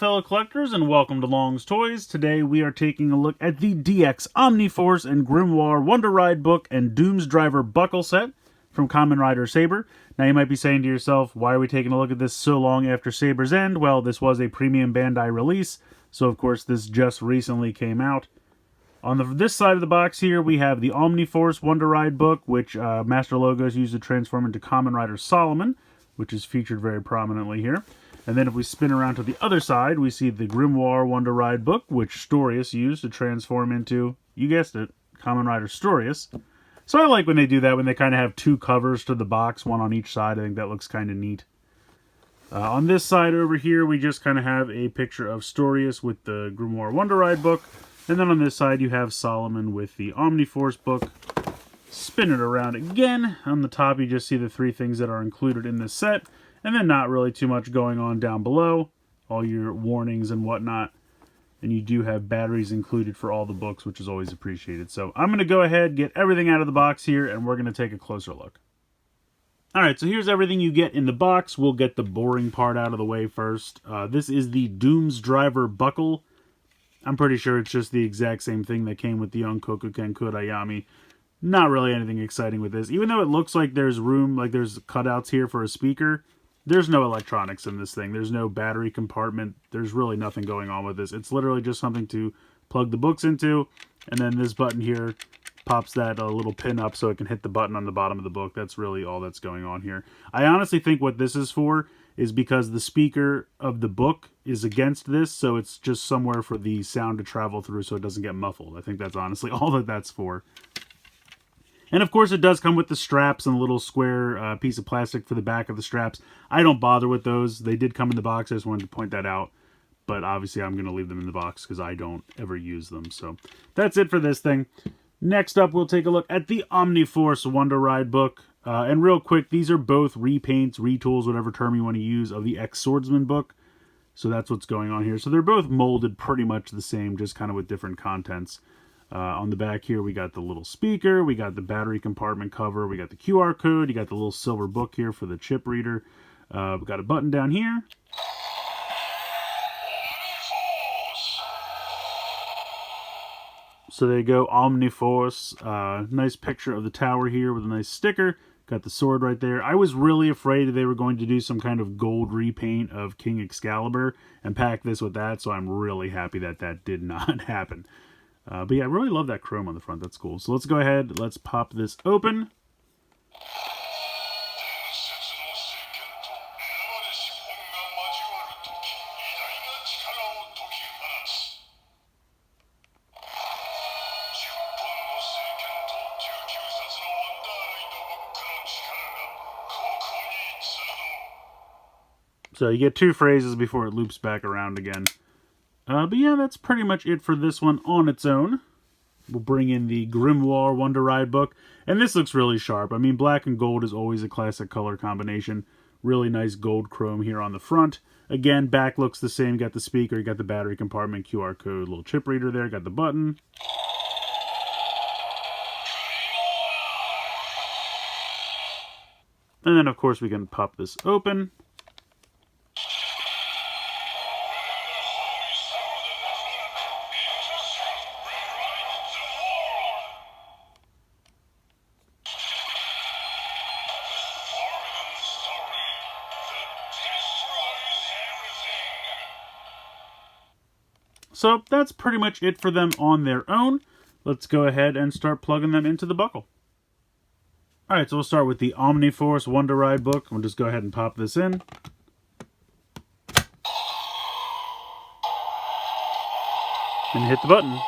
fellow collectors, and welcome to Long's Toys. Today we are taking a look at the DX Omniforce and Grimoire Wonder Ride book and Doom's Driver buckle set from Kamen Rider Saber. Now you might be saying to yourself, why are we taking a look at this so long after Saber's end? Well, this was a premium Bandai release, so of course this just recently came out. On this side of the box here, we have the Omniforce Wonder Ride book, which Master Logo is used to transform into Kamen Rider Solomon, which is featured very prominently here. And then if we spin around to the other side, we see the Grimoire Wonder Ride book, which Storius used to transform into, you guessed it, Kamen Rider Storius. So I like when they do that, when they kind of have two covers to the box, one on each side. I think that looks kind of neat. On this side over here, we just kind of have a picture of Storius with the Grimoire Wonder Ride book. And then on this side, you have Solomon with the Omniforce book. Spin it around again. On the top, you just see the three things that are included in this set. And then not really too much going on down below. All your warnings and whatnot. And you do have batteries included for all the books, which is always appreciated. So I'm going to go ahead, get everything out of the box here, and we're going to take a closer look. Alright, so here's everything you get in the box. We'll get the boring part out of the way first. This is the Doom's Driver buckle. I'm pretty sure it's just the exact same thing that came with the Onkoku Ken Kurayami. Not really anything exciting with this. Even though it looks like there's room, like there's cutouts here for a speaker, there's no electronics in this thing. There's no battery compartment. There's really nothing going on with this. It's literally just something to plug the books into, and then this button here pops that little pin up so it can hit the button on the bottom of the book. That's really all that's going on here. I honestly think what this is for is because the speaker of the book is against this, so it's just somewhere for the sound to travel through so it doesn't get muffled. I think that's honestly all that that's for. And of course it does come with the straps and a little square piece of plastic for the back of the straps. I don't bother with those. They did come in the box. I just wanted to point that out. But obviously I'm going to leave them in the box because I don't ever use them. So that's it for this thing. Next up, we'll take a look at the Omniforce Wonder Ride book. And real quick, these are both repaints, retools, whatever term you want to use, of the Ex-Swordsman book. So that's what's going on here. So they're both molded pretty much the same, just kind of with different contents. On the back here, we got the little speaker, we got the battery compartment cover, we got the QR code, you got the little silver book here for the chip reader. We got a button down here. So there you go, Omniforce. Nice picture of the tower here with a nice sticker. Got the sword right there. I was really afraid they were going to do some kind of gold repaint of King Excalibur and pack this with that, so I'm really happy that that did not happen. But yeah, I really love that chrome on the front. That's cool. So let's go ahead. Let's pop this open. So you get two phrases before it loops back around again. But yeah, that's pretty much it for this one on its own. We'll bring in the Grimoire Wonder Ride book. And this looks really sharp. I mean, black and gold is always a classic color combination. Really nice gold chrome here on the front. Again, back looks the same. You got the speaker, you got the battery compartment, QR code, little chip reader there, got the button. And then, of course, we can pop this open. So that's pretty much it for them on their own. Let's go ahead and start plugging them into the buckle. Alright, so we'll start with the Omniforce Wonder Ride book. We'll just go ahead and pop this in. And hit the button.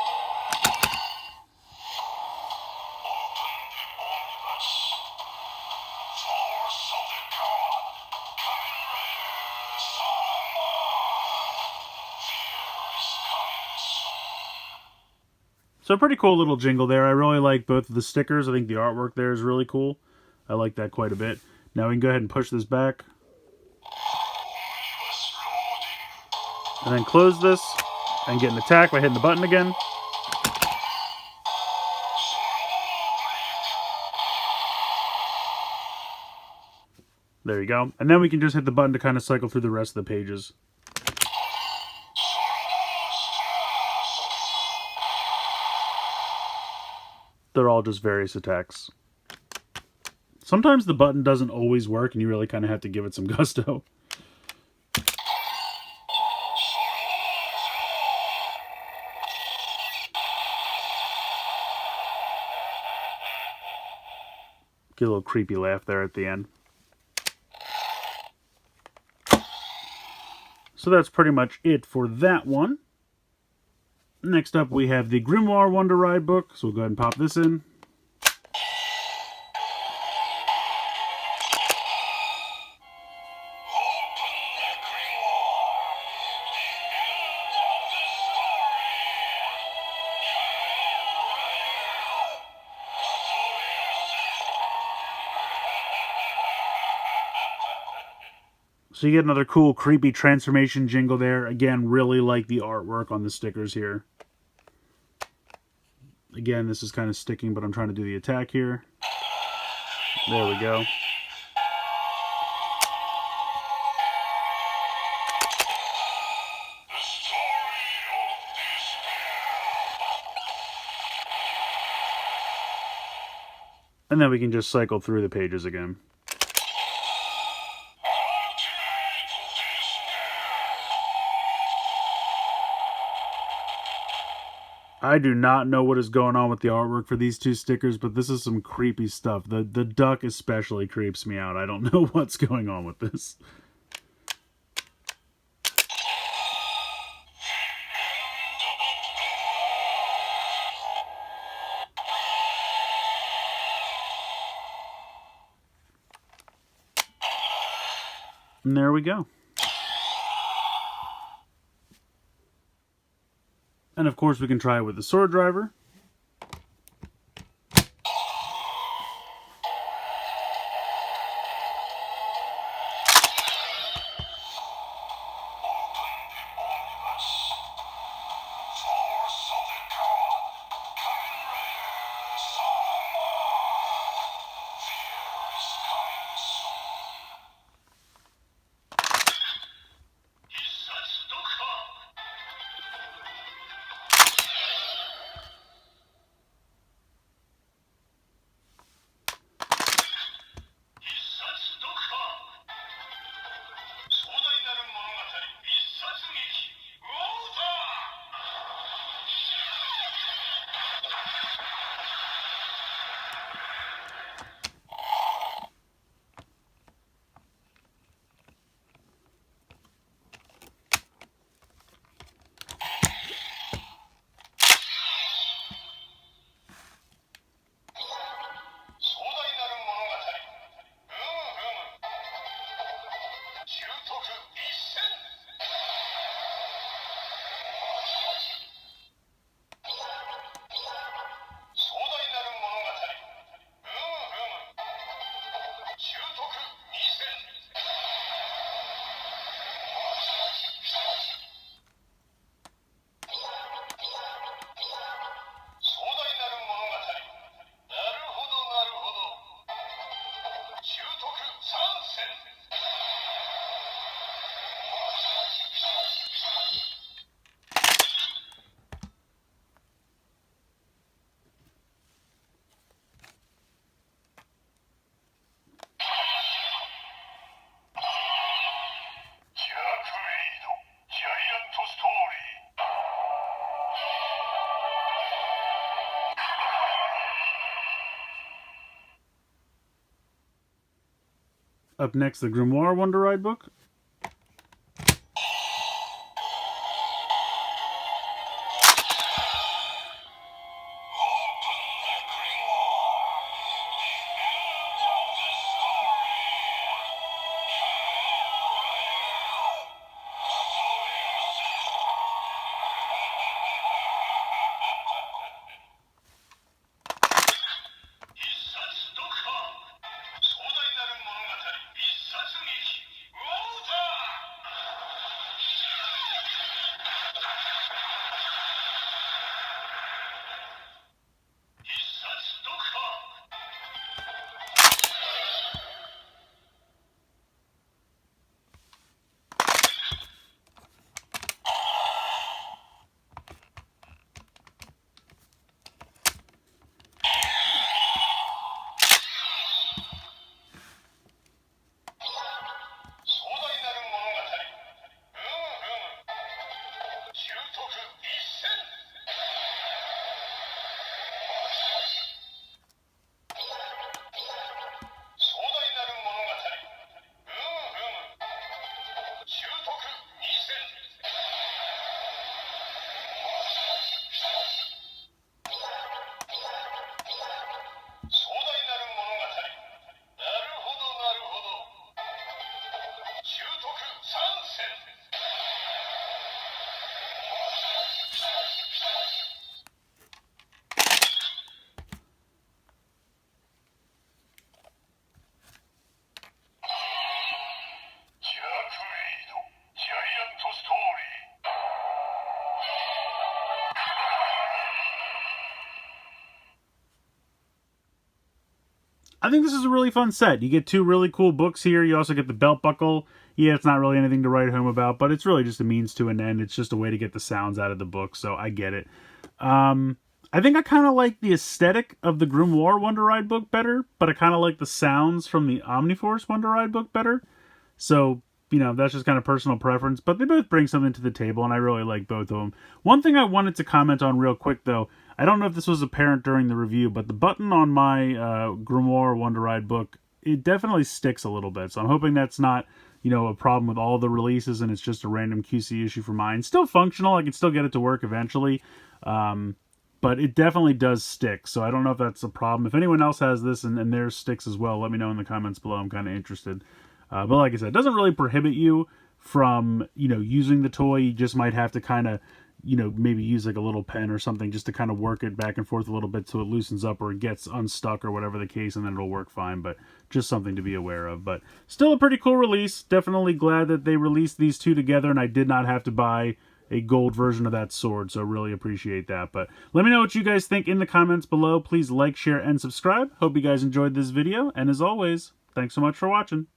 So pretty cool little jingle there. I really like both of the stickers. I think the artwork there is really cool. I like that quite a bit. Now we can go ahead and push this back. And then close this and get an attack by hitting the button again. There you go. And then we can just hit the button to kind of cycle through the rest of the pages. They're all just various attacks. Sometimes the button doesn't always work, and you really kind of have to give it some gusto. Get a little creepy laugh there at the end. So that's pretty much it for that one. Next up, we have the Grimoire Wonder Ride book. So we'll go ahead and pop this in. So you get another cool, creepy transformation jingle there. Again, really like the artwork on the stickers here. Again, this is kind of sticking, but I'm trying to do the attack here. There we go. And then we can just cycle through the pages again. I do not know what is going on with the artwork for these two stickers, but this is some creepy stuff. The duck especially creeps me out. I don't know what's going on with this. And there we go. And of course we can try it with the sword driver. Up next, the Grimoire Wonder Ride book. I think this is a really fun set. You get 2 really cool books here. You also get the belt buckle. Yeah, it's not really anything to write home about, but it's really just a means to an end. It's just a way to get the sounds out of the book, so I get it. I think I kind of like the aesthetic of the Grimoire Wonder Ride book better, but I kind of like the sounds from the Omniforce Wonder Ride book better. So, you know, that's just kind of personal preference, but they both bring something to the table, and I really like both of them. One thing I wanted to comment on real quick, though, I don't know if this was apparent during the review, but the button on my Grimoire Wonder Ride book, it definitely sticks a little bit, so I'm hoping that's not, you know, a problem with all the releases and it's just a random QC issue for mine. Still functional, I can still get it to work eventually, but it definitely does stick, so I don't know if that's a problem. If anyone else has this and theirs sticks as well, let me know in the comments below. I'm kind of interested. But like I said, it doesn't really prohibit you from, you know, using the toy. You just might have to kind of, you know, maybe use like a little pen or something just to kind of work it back and forth a little bit so it loosens up or it gets unstuck or whatever the case, and then it'll work fine. But just something to be aware of. But still a pretty cool release. Definitely glad that they released these 2 together and I did not have to buy a gold version of that sword, so really appreciate that. But let me know what you guys think in the comments below. Please like, share, and subscribe. Hope you guys enjoyed this video, and as always, thanks so much for watching.